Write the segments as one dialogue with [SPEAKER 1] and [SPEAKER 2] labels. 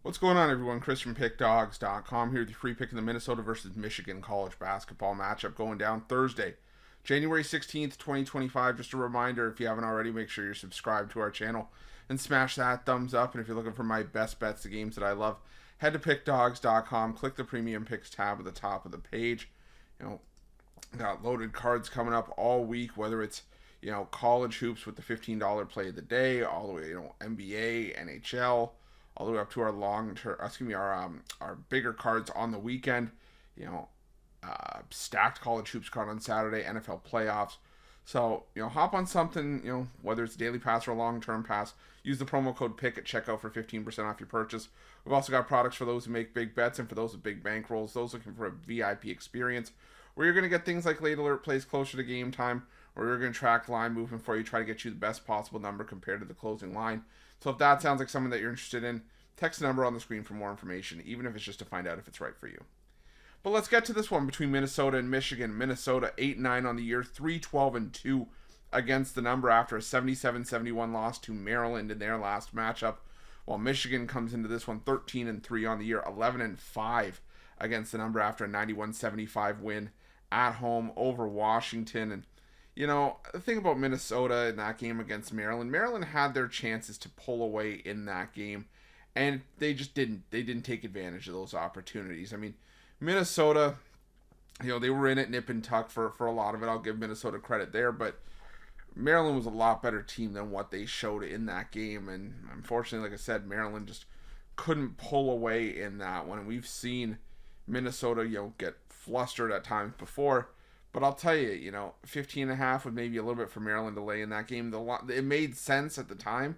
[SPEAKER 1] What's going on, everyone? Chris from Pickdawgz.com here with your free pick in the Minnesota versus Michigan college basketball matchup going down Thursday, January 16th, 2025. Just a reminder, if you haven't already, make sure you're subscribed to our channel and smash that thumbs up. And if you're looking for my best bets, the games that I love, head to Pickdawgz.com, click the Premium Picks tab at the top of the page. Got loaded cards coming up all week, whether it's college hoops with the $15 play of the day, all the way NBA, NHL, all the way up to our our bigger cards on the weekend. Stacked college hoops card on Saturday, NFL playoffs. So hop on something. Whether it's daily pass or a long-term pass, use the promo code PICK at checkout for 15% off your purchase. We've also got products for those who make big bets and for those with big bankrolls, those looking for a VIP experience, where you're going to get things like late alert plays closer to game time, where you're going to track line movement for you, try to get you the best possible number compared to the closing line. So if that sounds like something that you're interested in, text the number on the screen for more information, even if it's just to find out if it's right for you. But let's get to this one between Minnesota and Michigan. Minnesota 8-9 on the year, 3-12-2 against the number after a 77-71 loss to Maryland in their last matchup, while Michigan comes into this one 13-3 on the year, 11-5 against the number after a 91-75 win at home over Washington. And the thing about Minnesota in that game against Maryland had their chances to pull away in that game, and they just didn't. They didn't take advantage of those opportunities. I mean, Minnesota, they were in it nip and tuck for a lot of it. I'll give Minnesota credit there, but Maryland was a lot better team than what they showed in that game. And unfortunately, like I said, Maryland just couldn't pull away in that one. And we've seen Minnesota, get flustered at times before. But I'll tell you, 15.5 was maybe a little bit for Maryland to lay in that game. It made sense at the time,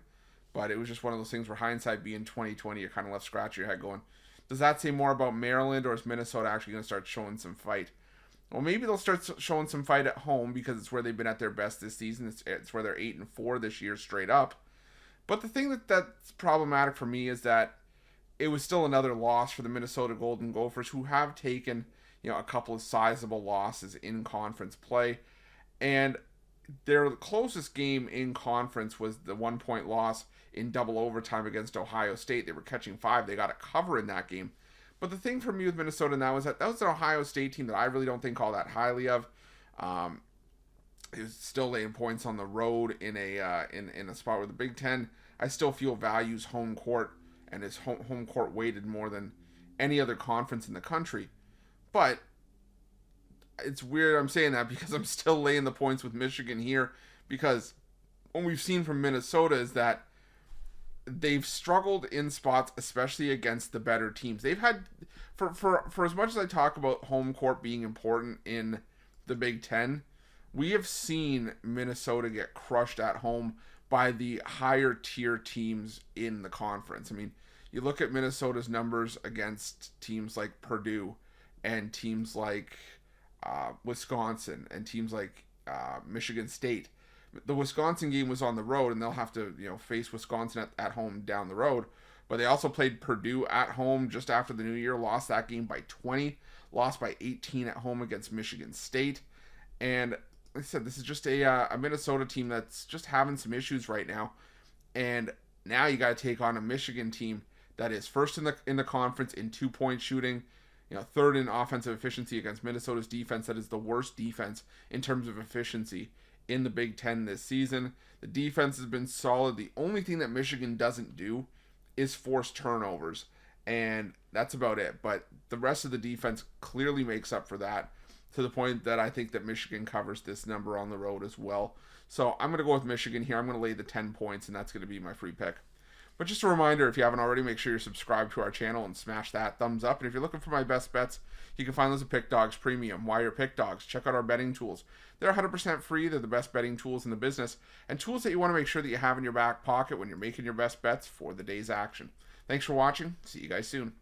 [SPEAKER 1] but it was just one of those things where hindsight being 2020, you're kind of left scratching your head going, does that say more about Maryland, or is Minnesota actually going to start showing some fight? Well, maybe they'll start showing some fight at home because it's where they've been at their best this season. It's where they're 8-4 this year straight up. But the thing that's problematic for me is that it was still another loss for the Minnesota Golden Gophers, who have taken a couple of sizable losses in conference play. And their closest game in conference was the 1-point loss in double overtime against Ohio State. They were catching 5. They got a cover in that game. But the thing for me with Minnesota now is that was an Ohio State team that I really don't think all that highly of. It was still laying points on the road in a spot where the Big Ten, I still feel, values home court and is home court weighted more than any other conference in the country. But it's weird I'm saying that because I'm still laying the points with Michigan here, because what we've seen from Minnesota is that they've struggled in spots, especially against the better teams. They've had, for as much as I talk about home court being important in the Big Ten, we have seen Minnesota get crushed at home by the higher tier teams in the conference. I mean, you look at Minnesota's numbers against teams like Purdue and teams like Wisconsin and teams like Michigan State. The Wisconsin game was on the road, and they'll have to face Wisconsin at home down the road. But they also played Purdue at home just after the new year, lost that game by 20, lost by 18 at home against Michigan State. And like I said, this is just a Minnesota team that's just having some issues right now. And now you got to take on a Michigan team that is first in the conference in 2-point shooting, third in offensive efficiency against Minnesota's defense that is the worst defense in terms of efficiency in the Big Ten this season. The defense has been solid. The only thing that Michigan doesn't do is force turnovers, and that's about it. But the rest of the defense clearly makes up for that, to the point that I think that Michigan covers this number on the road as well. So I'm going to go with Michigan here. I'm going to lay the 10 points, and that's going to be my free pick. But just a reminder, if you haven't already, make sure you're subscribed to our channel and smash that thumbs up. And if you're looking for my best bets, you can find those at Pickdawgz Premium. Why are Pickdawgz? Check out our betting tools. They're 100% free. They're the best betting tools in the business, and tools that you want to make sure that you have in your back pocket when you're making your best bets for the day's action. Thanks for watching. See you guys soon.